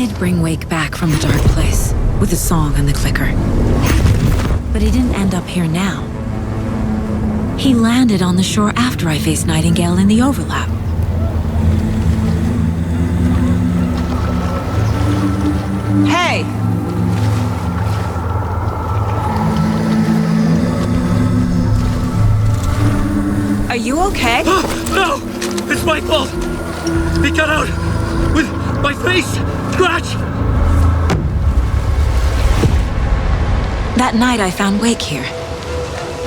did bring Wake back from the dark place, with the song and the clicker. But he didn't end up here now. He landed on the shore after I faced Nightingale in the overlap. Hey! Are you okay? No! It's my fault! He got out with my face scratch! That night I found Wake here.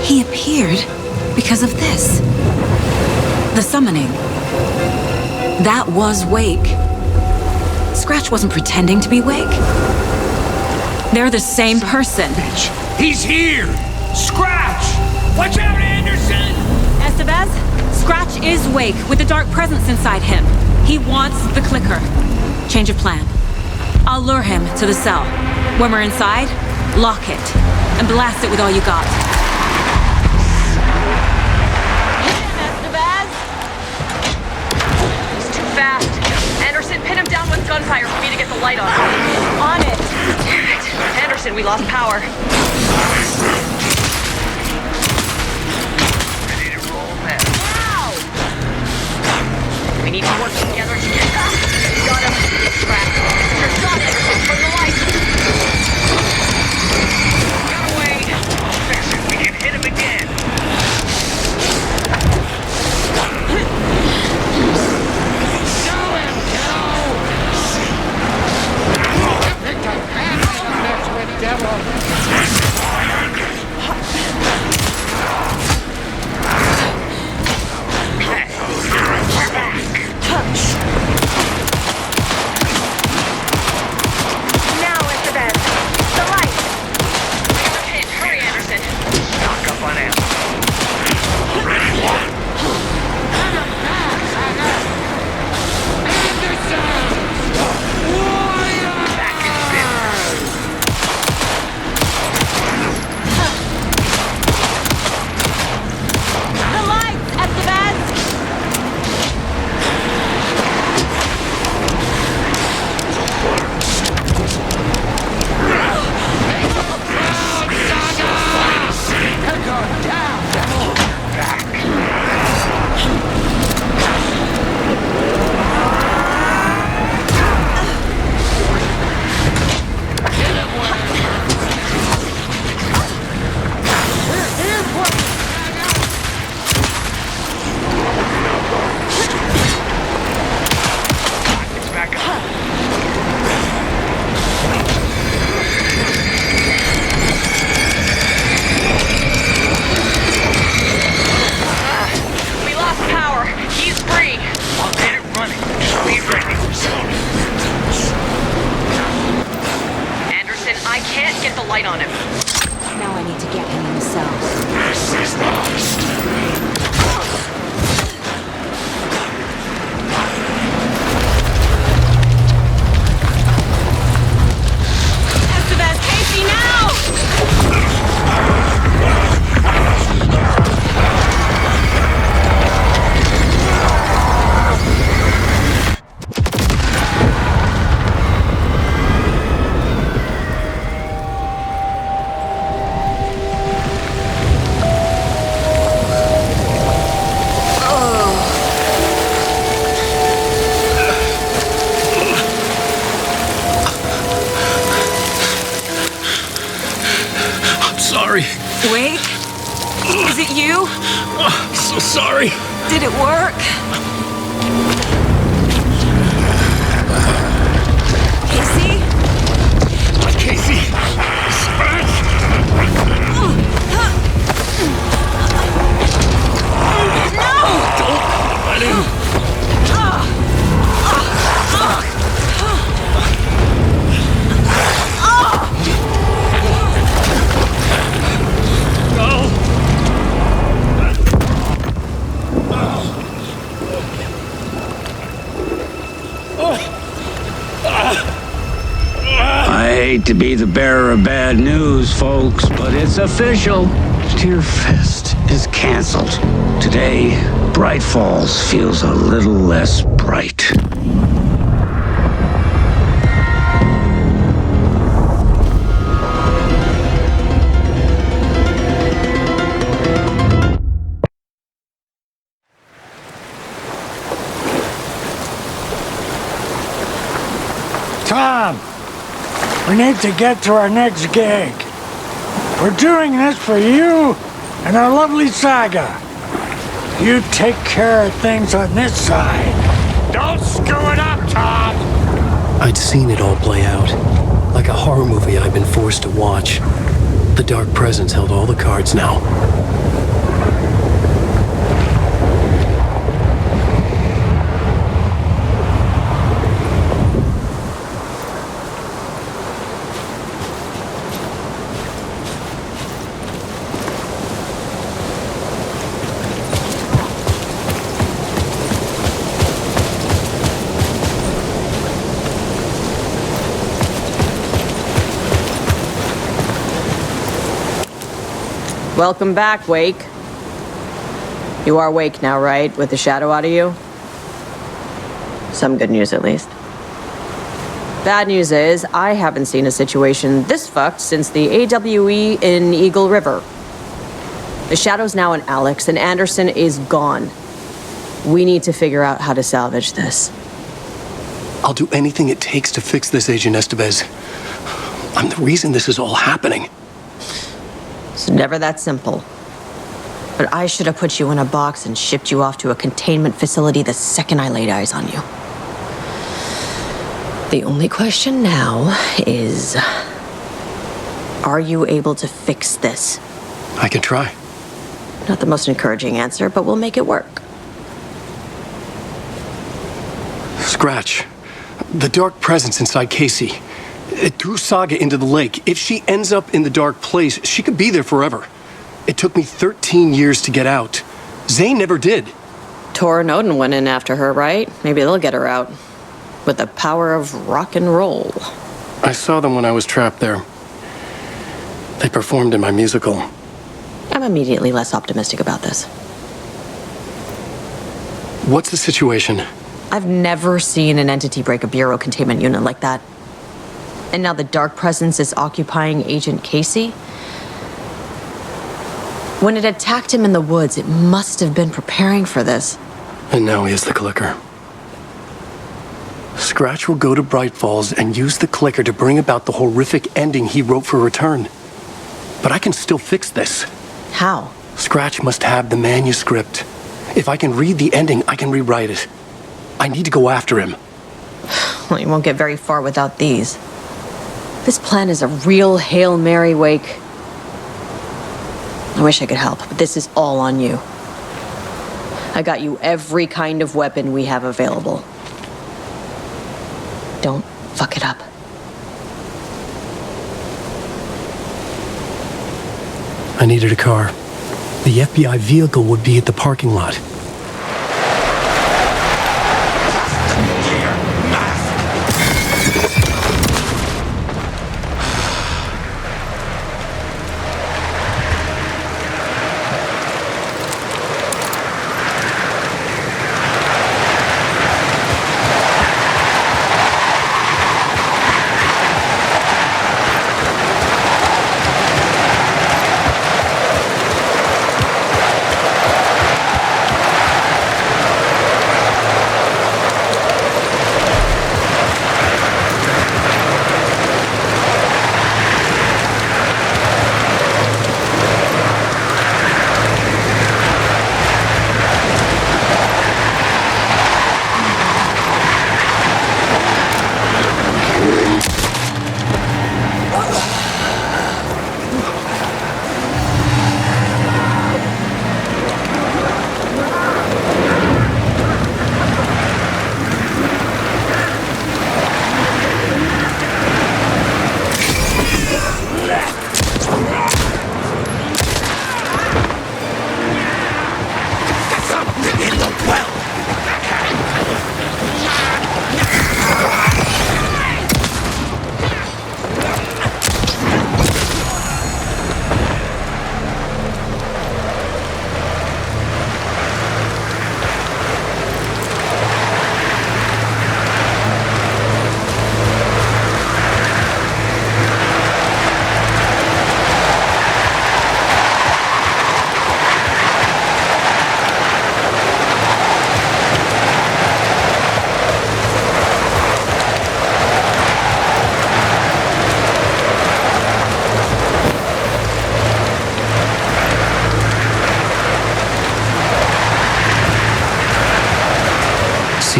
He appeared because of this. The summoning. That was Wake. Scratch wasn't pretending to be Wake. They're the same person. He's here! Scratch! Watch out, Anderson! Estevez, Scratch is Wake with the dark presence inside him. He wants the clicker. Change of plan. I'll lure him to the cell. When we're inside, lock it and blast it with all you got. Hit him, Estevez! He's too fast. Anderson, pin him down with gunfire for me to get the light on. On it! Damn it. Anderson, we lost power. Ready to roll now. Now! We need to work together to get back. Got him. Scratch. Your shot, Anderson, from the light. Got away. Fix it. We can hit him again. Wake? Is it you? Oh, so sorry. Did it work? Casey? Casey! Scratch! No! Don't let him! I hate to be the bearer of bad news, folks, but it's official. Tear Fest is canceled. Today, Bright Falls feels a little less bright. We need to get to our next gig. We're doing this for you and our lovely saga. You take care of things on this side. Don't screw it up, Tom! I'd seen it all play out. Like a horror movie I'd been forced to watch. The Dark Presence held all the cards now. Welcome back, Wake. You are Wake now, right? With the shadow out of you? Some good news, at least. Bad news is, I haven't seen a situation this fucked since the AWE in Eagle River. The shadow's now in Alex, and Anderson is gone. We need to figure out how to salvage this. I'll do anything it takes to fix this, Agent Estevez. I'm the reason this is all happening. It's never that simple. But I should have put you in a box and shipped you off to a containment facility the second I laid eyes on you. The only question now is, are you able to fix this? I can try. Not the most encouraging answer, but we'll make it work. Scratch. The Dark Presence inside Casey. It threw Saga into the lake. If she ends up in the dark place, she could be there forever. It took me 13 years to get out. Zane never did. Tor and Odin went in after her, right? Maybe they'll get her out. With the power of rock and roll. I saw them when I was trapped there. They performed in my musical. I'm immediately less optimistic about this. What's the situation? I've never seen an entity break a bureau containment unit like that. And now the Dark Presence is occupying Agent Casey? When it attacked him in the woods, it must have been preparing for this. And now he has the clicker. Scratch will go to Bright Falls and use the clicker to bring about the horrific ending he wrote for Return. But I can still fix this. How? Scratch must have the manuscript. If I can read the ending, I can rewrite it. I need to go after him. Well, you won't get very far without these. This plan is a real Hail Mary, Wake. I wish I could help, but this is all on you. I got you every kind of weapon we have available. Don't fuck it up. I needed a car. The FBI vehicle would be at the parking lot.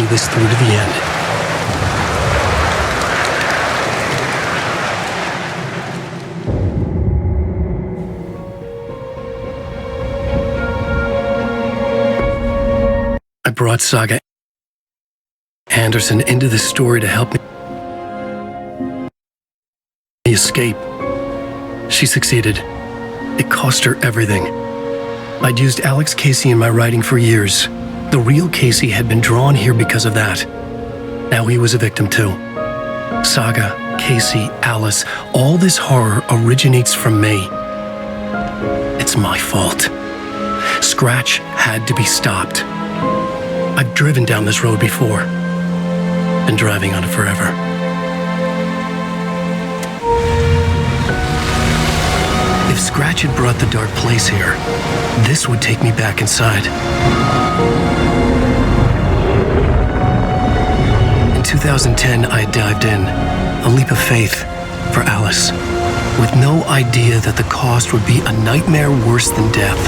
this through to the end. I brought Saga Anderson into this story to help me escape. She succeeded. It cost her everything. I'd used Alex Casey in my writing for years. The real Casey had been drawn here because of that. Now he was a victim too. Saga, Casey, Alice, all this horror originates from me. It's my fault. Scratch had to be stopped. I've driven down this road before. Been driving on it forever. If Scratch had brought the dark place here, this would take me back inside. In 2010, I dived in, a leap of faith for Alice, with no idea that the cost would be a nightmare worse than death.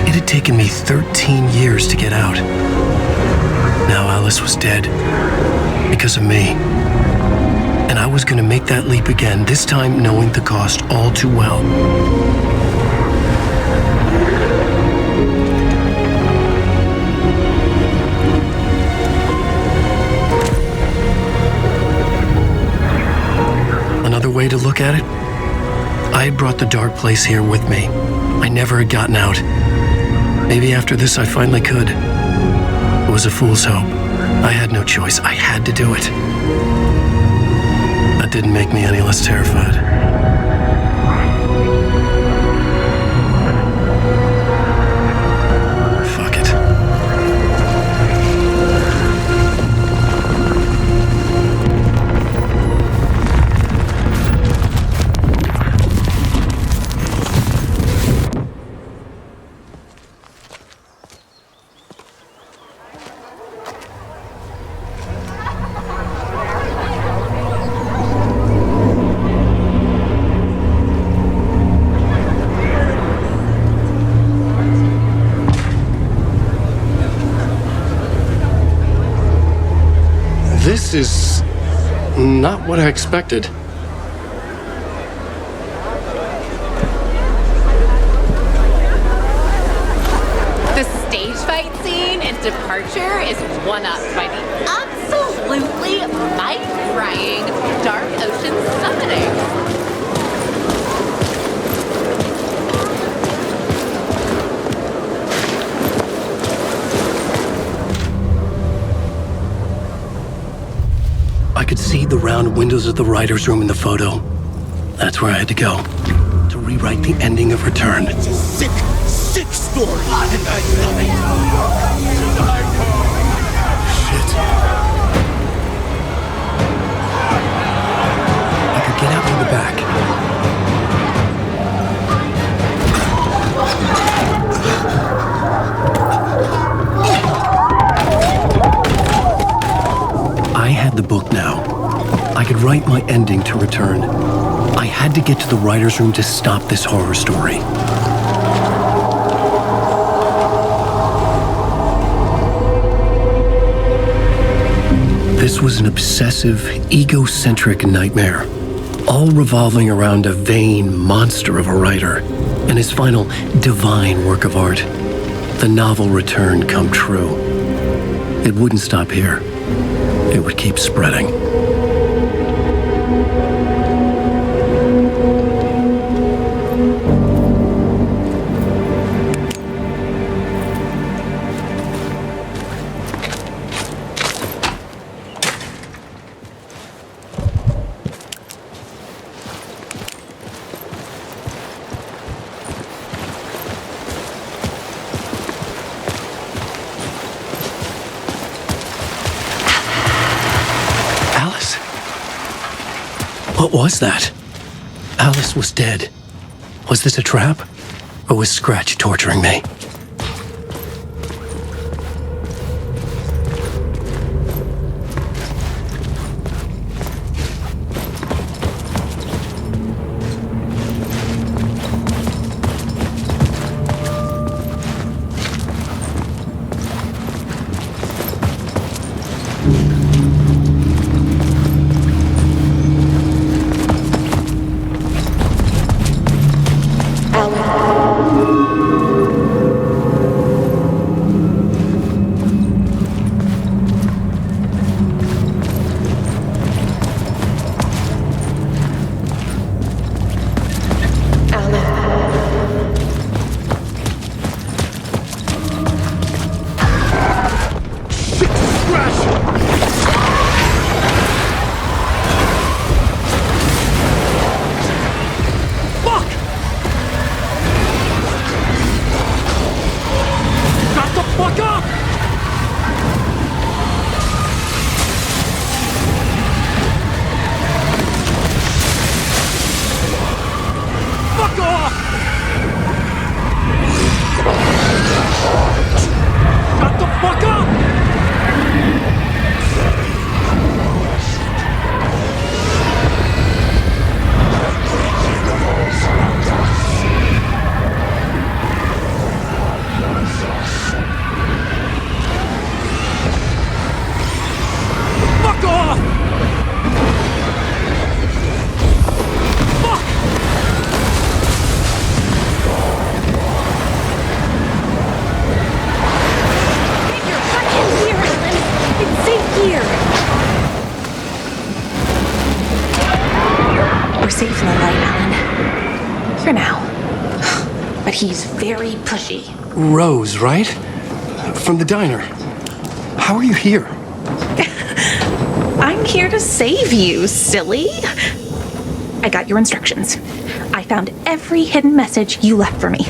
It had taken me 13 years to get out. Now Alice was dead, because of me. And I was going to make that leap again, this time knowing the cost all too well. Another way to look at it, I had brought the dark place here with me. I never had gotten out. Maybe after this I finally could. It was a fool's hope. I had no choice. I had to do it. That didn't make me any less terrified. Fuck it. This is not what I expected. The stage fight scene in Departure is one-upped by the absolutely mind-frying Dark Ocean summoning. I could see the round windows of the writer's room in the photo. That's where I had to go, to rewrite the ending of Return. It's a sick, sick story, and I love it. Shit. I could get out through the back. I had the book now. I could write my ending to Return. I had to get to the writer's room to stop this horror story. This was an obsessive, egocentric nightmare, all revolving around a vain monster of a writer and his final divine work of art, the novel Return come true. It wouldn't stop here. It would keep spreading. What was that? Alice was dead. Was this a trap? Or was Scratch torturing me? safe in the light, Alan. For now. But he's very pushy. Rose, right? From the diner. How are you here? I'm here to save you, silly. I got your instructions. I found every hidden message you left for me.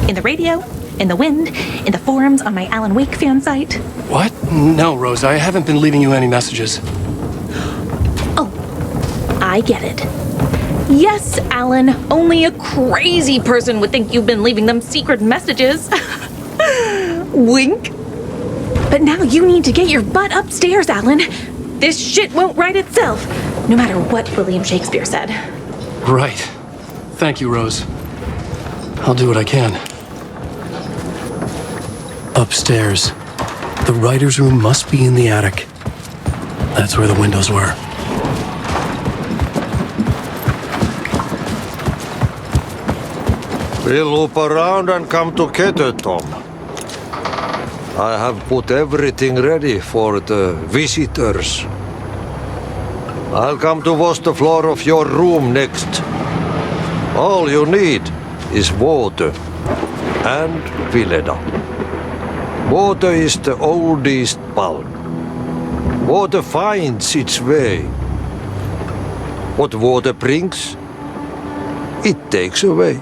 In the radio, in the wind, in the forums on my Alan Wake fan site. What? No, Rose, I haven't been leaving you any messages. Oh, I get it. Yes, Alan, only a crazy person would think you've been leaving them secret messages. Wink. But now you need to get your butt upstairs, Alan. This shit won't right itself, no matter what William Shakespeare said. Right. Thank you, Rose. I'll do what I can. Upstairs. The writer's room must be in the attic. That's where the windows were. We'll loop around and come to Keter, Tom. I have put everything ready for the visitors. I'll come to wash the floor of your room next. All you need is water and Vileda. Water is the oldest bulb. Water finds its way. What water brings, it takes away.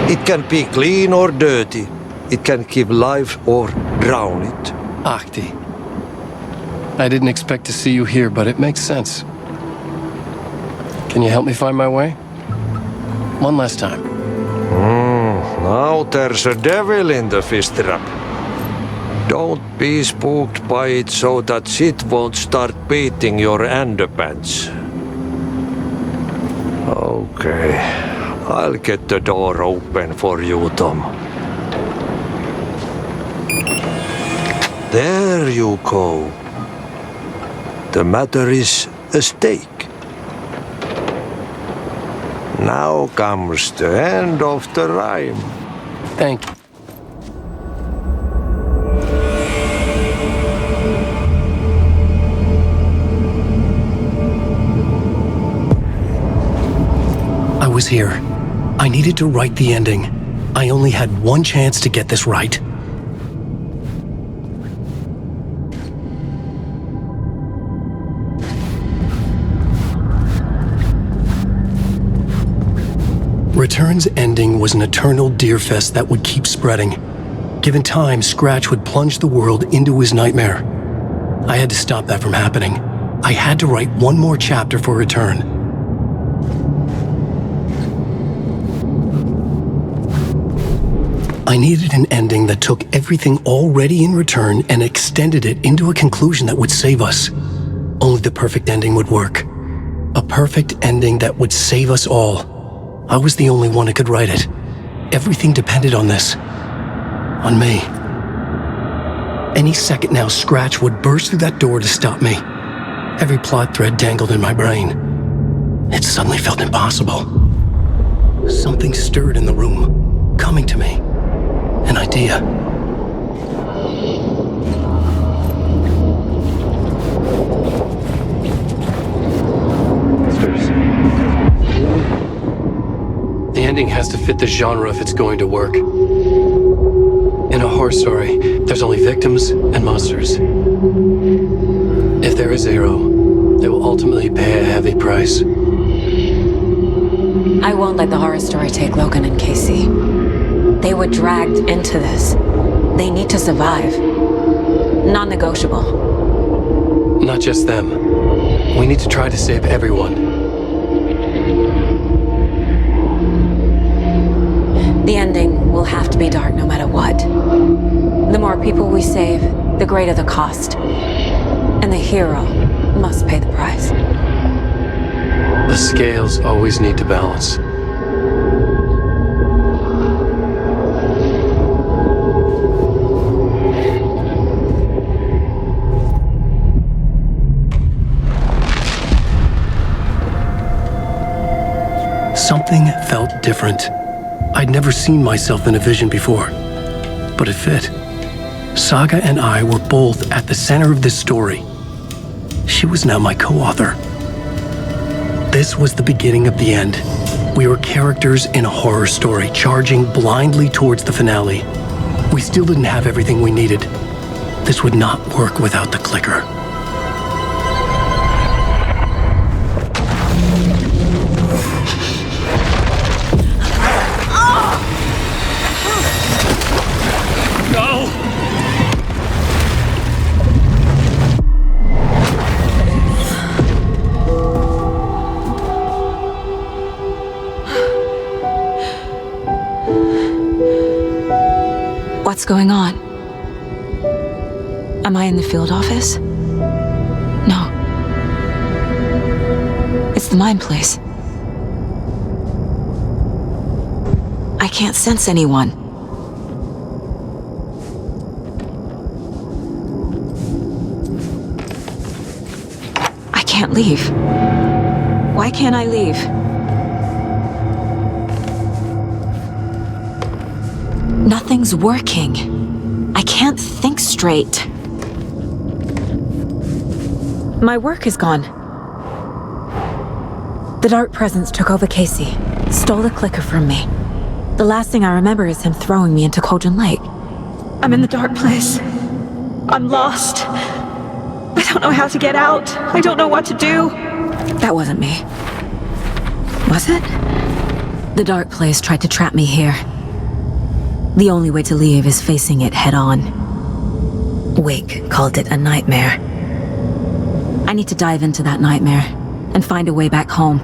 It can be clean or dirty. It can give life or drown it. Ahti. I didn't expect to see you here, but it makes sense. Can you help me find my way? One last time. Now there's a devil in the fish trap. Don't be spooked by it so that shit won't start beating your underpants. Okay, I'll get the door open for you, Tom. There you go. The matter is a stake. Now comes the end of the rhyme. Thank you. I was here. I needed to write the ending. I only had one chance to get this right. Return's ending was an eternal deerfest that would keep spreading. Given time, Scratch would plunge the world into his nightmare. I had to stop that from happening. I had to write one more chapter for Return. I needed an ending that took everything already in Return and extended it into a conclusion that would save us. Only the perfect ending would work. A perfect ending that would save us all. I was the only one who could write it. Everything depended on this. On me. Any second now, Scratch would burst through that door to stop me. Every plot thread dangled in my brain. It suddenly felt impossible. Something stirred in the room, coming to me. An idea. The ending has to fit the genre if it's going to work. In a horror story, there's only victims and monsters. If there is Zero, they will ultimately pay a heavy price. I won't let the horror story take Logan and Casey. They were dragged into this. They need to survive. Non-negotiable. Not just them. We need to try to save everyone. The ending will have to be dark no matter what. The more people we save, the greater the cost. And the hero must pay the price. The scales always need to balance. Something felt different. I'd never seen myself in a vision before, but it fit. Saga and I were both at the center of this story. She was now my co-author. This was the beginning of the end. We were characters in a horror story, charging blindly towards the finale. We still didn't have everything we needed. This would not work without the clicker. No! What's going on? Am I in the field office? No. It's the mine place. I can't sense anyone. I can't leave. Why can't I leave? Nothing's working. I can't think straight. My work is gone. The dark presence took over Casey, stole the clicker from me. The last thing I remember is him throwing me into Cauldron Lake. I'm in the dark place. I'm lost. I don't know how to get out. I don't know what to do. That wasn't me. Was it? The dark place tried to trap me here. The only way to leave is facing it head-on. Wake called it a nightmare. I need to dive into that nightmare and find a way back home.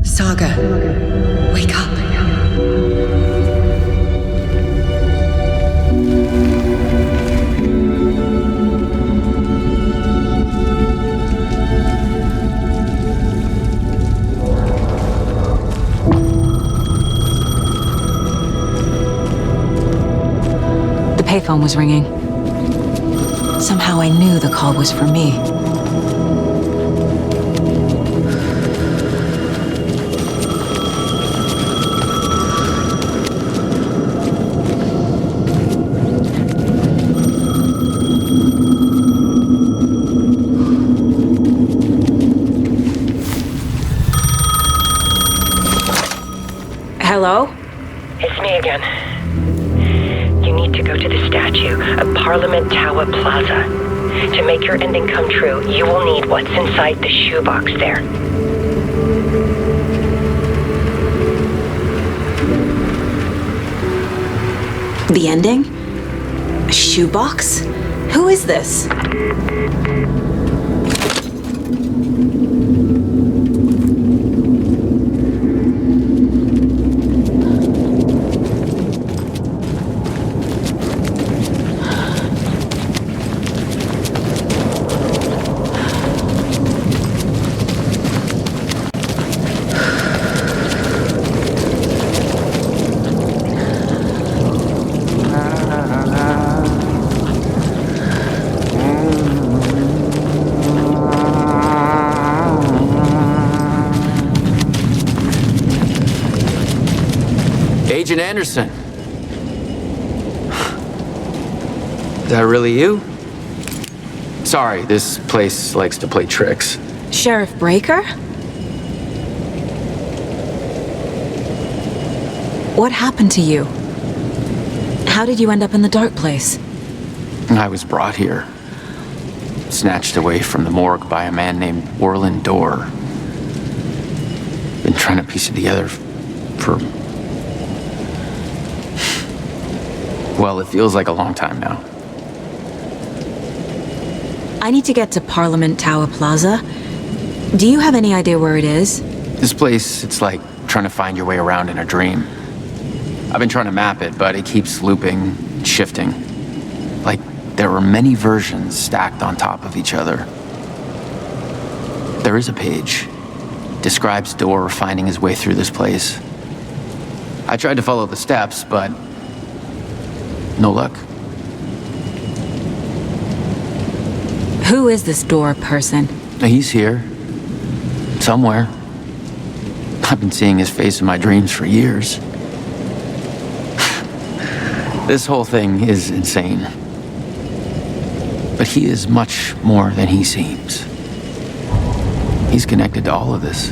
Saga, wake up. The payphone was ringing. Somehow I knew the call was for me. Hello? It's me again. You need to go to the statue of Parliament Tower Plaza. To make your ending come true, you will need what's inside the shoebox there. The ending? A shoebox? Who is this? Agent Anderson. Is that really you? Sorry, this place likes to play tricks. Sheriff Breaker? What happened to you? How did you end up in the dark place? I was brought here. Snatched away from the morgue by a man named Orland Dorr. Been trying to piece it together for... well, it feels like a long time now. I need to get to Parliament Tower Plaza. Do you have any idea where it is? This place, it's like trying to find your way around in a dream. I've been trying to map it, but it keeps looping, shifting. Like there were many versions stacked on top of each other. There is a page. Describes Door finding his way through this place. I tried to follow the steps, but no luck. Who is this Door person? He's here. Somewhere. I've been seeing his face in my dreams for years. This whole thing is insane. But he is much more than he seems. He's connected to all of this.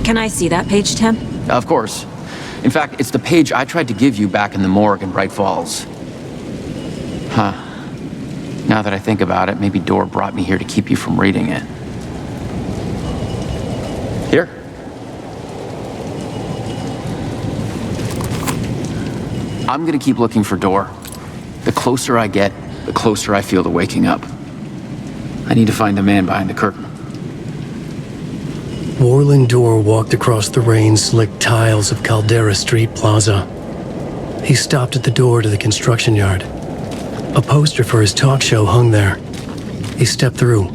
Can I see that page, Tim? Of course. In fact, it's the page I tried to give you back in the morgue in Bright Falls. Huh. Now that I think about it, maybe Door brought me here to keep you from reading it. Here. I'm gonna keep looking for Door. The closer I get, the closer I feel to waking up. I need to find the man behind the curtain. Warland Door walked across the rain-slicked tiles of Caldera Street Plaza. He stopped at the door to the construction yard. A poster for his talk show hung there. He stepped through,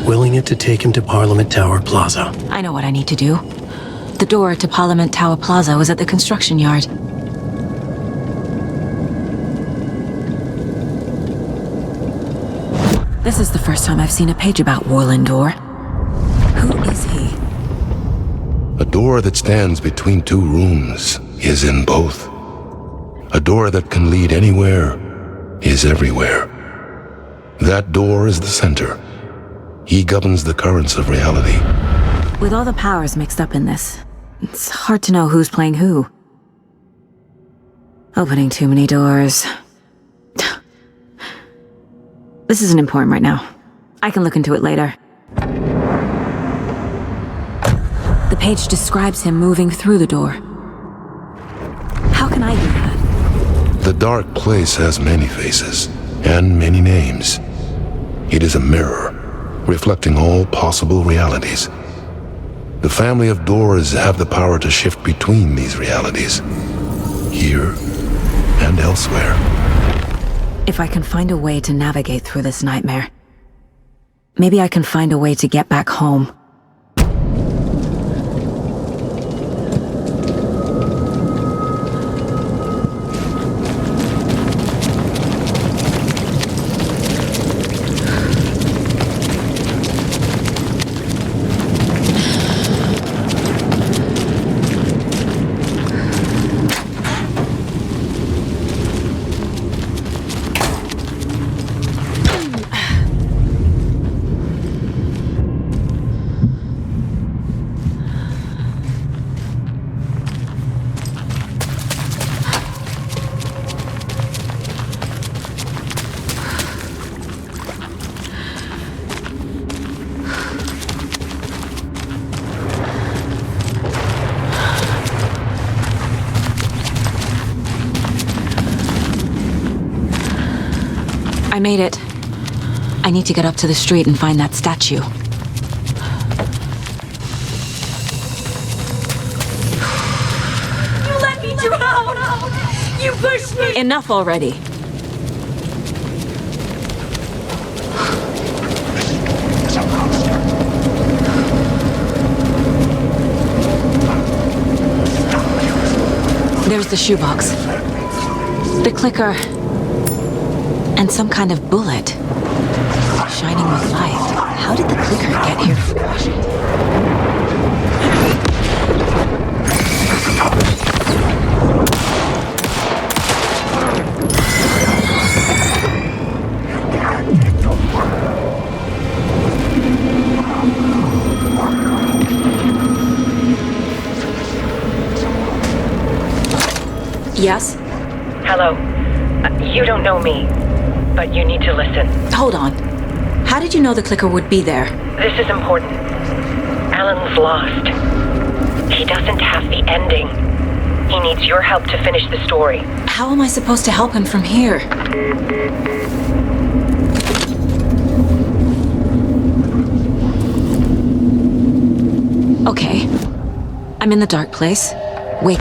willing it to take him to Parliament Tower Plaza. I know what I need to do. The door to Parliament Tower Plaza was at the construction yard. This is the first time I've seen a page about Warland Door. Who is he? A door that stands between two rooms is in both. A door that can lead anywhere is everywhere. That door is the center. He governs the currents of reality. With all the powers mixed up in this, it's hard to know who's playing who. Opening too many doors. This isn't important right now. I can look into it later. The page describes him moving through the door. How can I do that? The dark place has many faces and many names. It is a mirror, reflecting all possible realities. The family of doors have the power to shift between these realities, here and elsewhere. If I can find a way to navigate through this nightmare, maybe I can find a way to get back home. I made it. I need to get up to the street and find that statue. You let me drown! You pushed me! Enough already. There's the shoebox. The clicker. And some kind of bullet. Shining with light. How did the clicker get here from Washington? Yes? Hello. You don't know me, but you need to listen. Hold on. How did you know the clicker would be there? This is important. Alan's lost. He doesn't have the ending. He needs your help to finish the story. How am I supposed to help him from here? Okay. I'm in the dark place. Wait.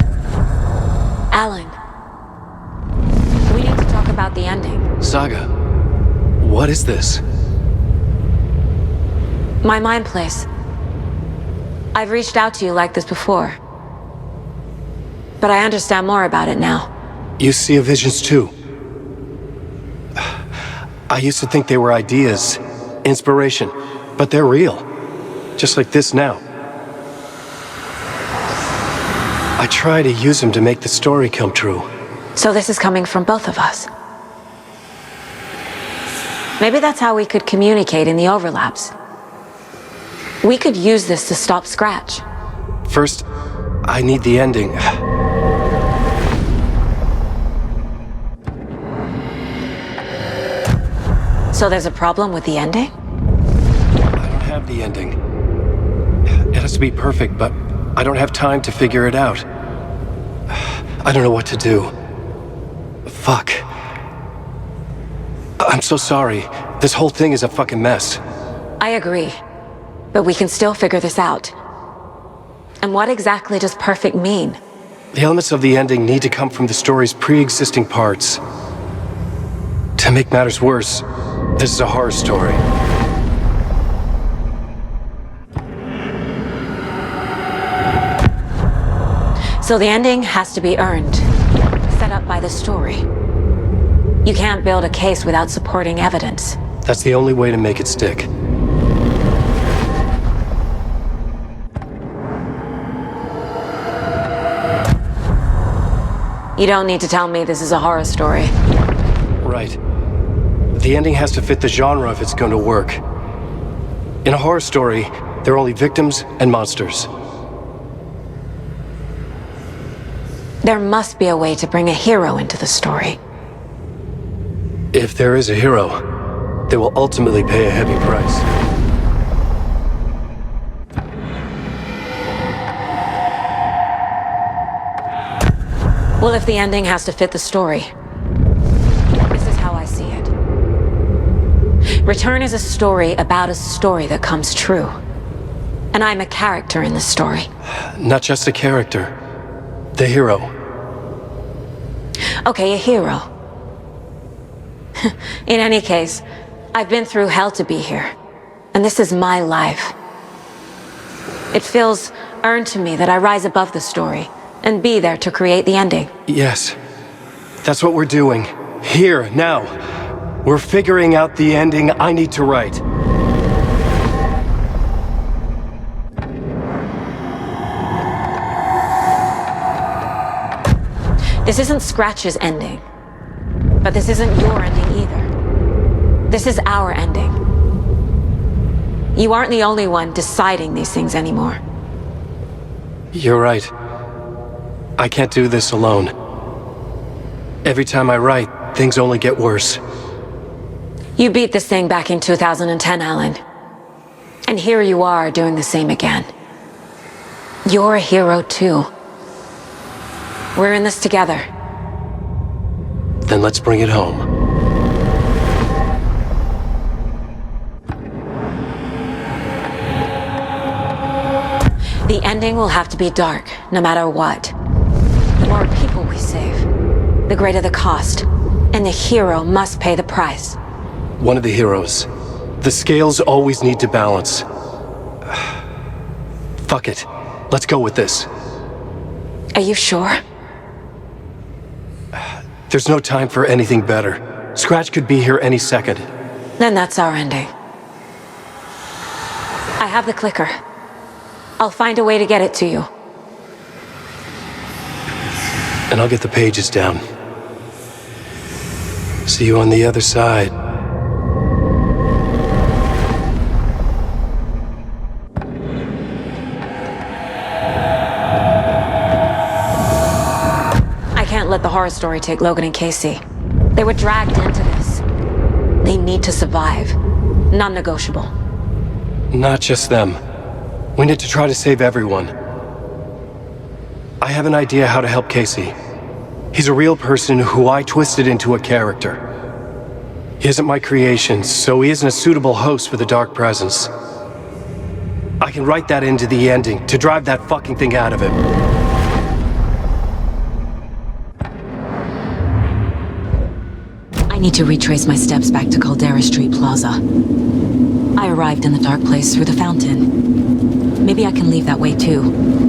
Alan. We need to talk about the ending. Saga, what is this? My mind place. I've reached out to you like this before. But I understand more about it now. You see visions too. I used to think they were ideas, inspiration, but they're real. Just like this now. I try to use them to make the story come true. So this is coming from both of us. Maybe that's how we could communicate in the overlaps. We could use this to stop Scratch. First, I need the ending. So there's a problem with the ending? I don't have the ending. It has to be perfect, but I don't have time to figure it out. I don't know what to do. Fuck. I'm so sorry. This whole thing is a fucking mess. I agree. But we can still figure this out. And what exactly does perfect mean? The elements of the ending need to come from the story's pre-existing parts. To make matters worse, this is a horror story. So the ending has to be earned, set up by the story. You can't build a case without supporting evidence. That's the only way to make it stick. You don't need to tell me this is a horror story. Right. The ending has to fit the genre if it's going to work. In a horror story, there are only victims and monsters. There must be a way to bring a hero into the story. If there is a hero, they will ultimately pay a heavy price. Well, if the ending has to fit the story, this is how I see it. Return is a story about a story that comes true. And I'm a character in the story. Not just a character. The hero. Okay, a hero. In any case, I've been through hell to be here. And this is my life. It feels earned to me that I rise above the story and be there to create the ending. Yes. That's what we're doing. Here, now. We're figuring out the ending I need to write. This isn't Scratch's ending. But this isn't your ending either. This is our ending. You aren't the only one deciding these things anymore. You're right. I can't do this alone. Every time I write, things only get worse. You beat this thing back in 2010, Alan. And here you are doing the same again. You're a hero too. We're in this together. Then let's bring it home. The ending will have to be dark, no matter what. The more people we save, the greater the cost. And the hero must pay the price. One of the heroes. The scales always need to balance. Fuck it. Let's go with this. Are you sure? There's no time for anything better. Scratch could be here any second. Then that's our ending. I have the clicker. I'll find a way to get it to you. And I'll get the pages down. See you on the other side. I can't let the horror story take Logan and Casey. They were dragged into this. They need to survive. Non-negotiable. Not just them. We need to try to save everyone. I have an idea how to help Casey. He's a real person who I twisted into a character. He isn't my creation, so he isn't a suitable host for the Dark Presence. I I can write that into the ending to drive that fucking thing out of him. I need to retrace my steps back to Caldera Street Plaza. I arrived in the dark place through the fountain. Maybe I can leave that way too.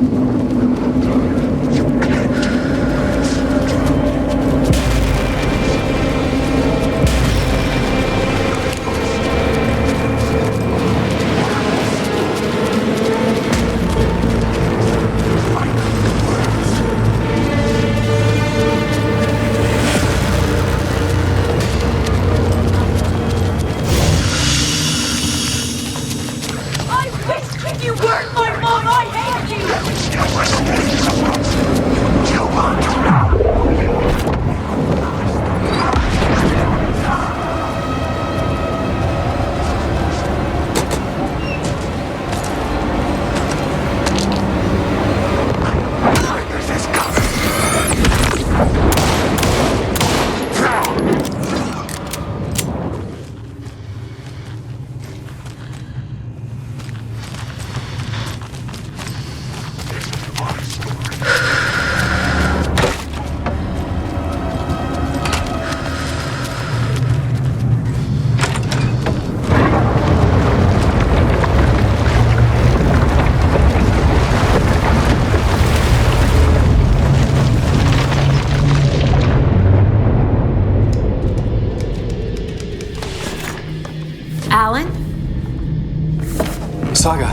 Saga,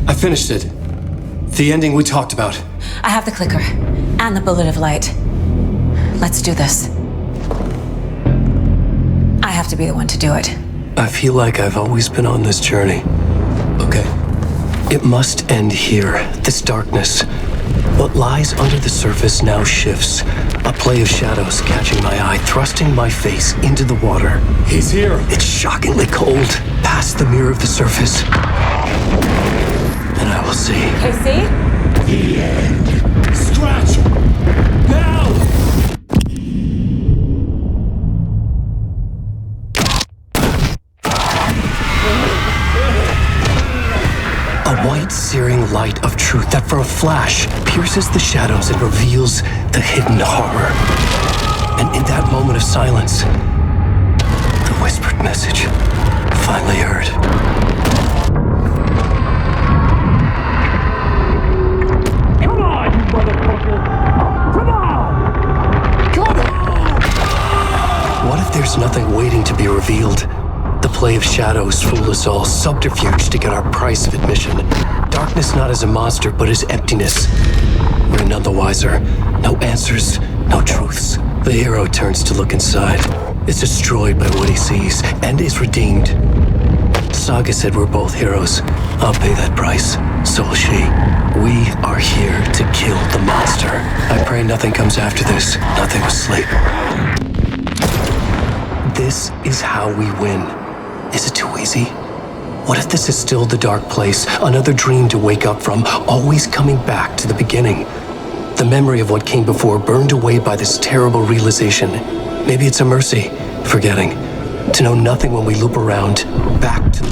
I finished it. The ending we talked about. I have the clicker and the bullet of light. Let's do this. I have to be the one to do it. I feel like I've always been on this journey. Okay. It must end here, this darkness. What lies under the surface now shifts. A play of shadows catching my eye, thrusting my face into the water. He's here. It's shockingly cold, past the mirror of the surface. And I will see. KC? The end. Scratch! Now! A white, searing light of truth that for a flash pierces the shadows and reveals the hidden horror. And in that moment of silence, the whispered message finally heard. Come on, you motherfucker! Come on! Come on! What if there's nothing waiting to be revealed? The play of shadows fool us all, subterfuge to get our price of admission. Darkness not as a monster, but as emptiness. We're none the wiser. No answers, no truths. The hero turns to look inside. Is destroyed by what he sees, and is redeemed. Saga said we're both heroes. I'll pay that price. So will she. We are here to kill the monster. I pray nothing comes after this. Nothing will sleep. This is how we win. Is it too easy? What if this is still the dark place, another dream to wake up from, always coming back to the beginning? The memory of what came before burned away by this terrible realization. Maybe it's a mercy, forgetting, to know nothing when we loop around, back to